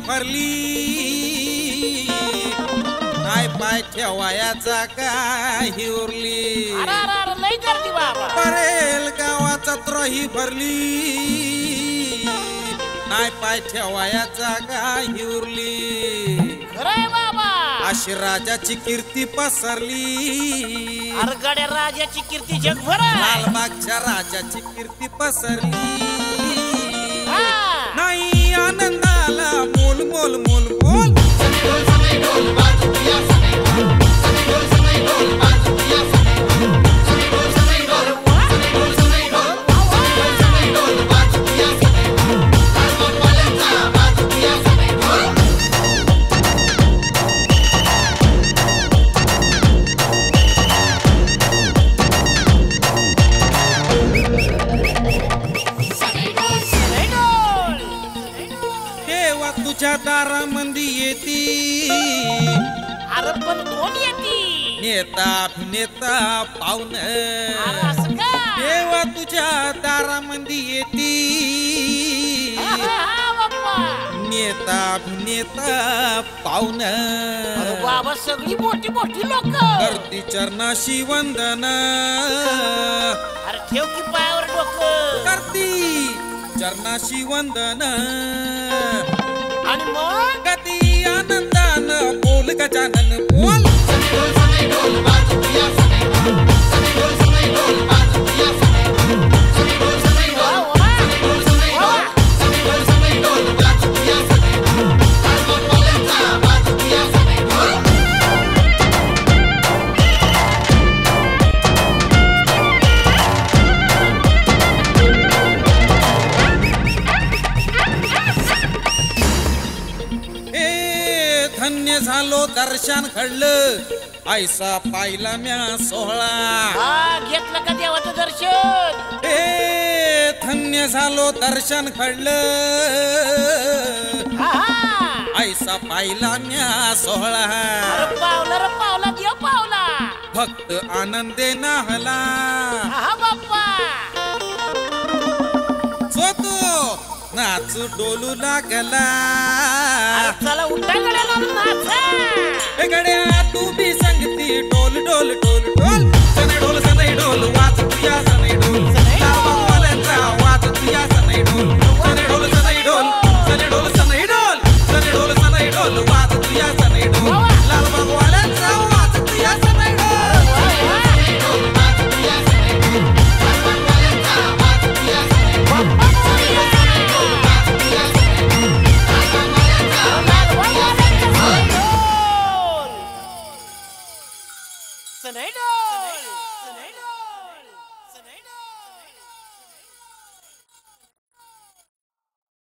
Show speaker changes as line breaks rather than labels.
भरली काय पाय ठेवायाचा काय उरली
लई गर्दी बाबा
परेल गावाचा त्रही भरली काय पाय ठेवायाचा काय उरली
खरंय बाबा
अशी राजाची कीर्ती पसरली
अरगड्या राजाची कीर्ती जगभर
लालबागच्या राजाची कीर्ती पसरली नाही आनंदाला मोल मोल मोल मोल तुझ्या दारामंदी येती
अरे पण कोण येती
नेता अभिनेता पाहुण
असं का
देवा तुझ्या दारामंदी येती नेता अभिनेता पाहुण
बाबा सगळी मोठी मोठी लोक
करती चरणाशी वंदन
अरे ठेव की पायावर डोकं
करती चरणाशी वंदन
आणि मग
गती आनंदानं बोल गजानन बोल धन्य झालो दर्शन घडलं ऐसा पाहिला म्या सोहळा
घेतलं का देवाचं दर्शन
धन्य झालो दर्शन घडलं ऐसा पाहिला म्या सोहळा
पावला देव पावला
भक्त आनंदे नाहला
बाप्पा
सोतो नाचू डोलू लागला
चला उठा गड्याला नाचा
गड्या तू बी संगती डोल डोल डोल डोल सनई डोल वाच तुया सनई डोल लालबागवाल्यांचा वाच तुया सनई डोल सनई डोल सनई डोल सनई डोल सनई डोल सनई डोल सनई डोल वाच तुया सनई डोल लालबागवाल्यांचा वाच तुया सनई डोल
Senador!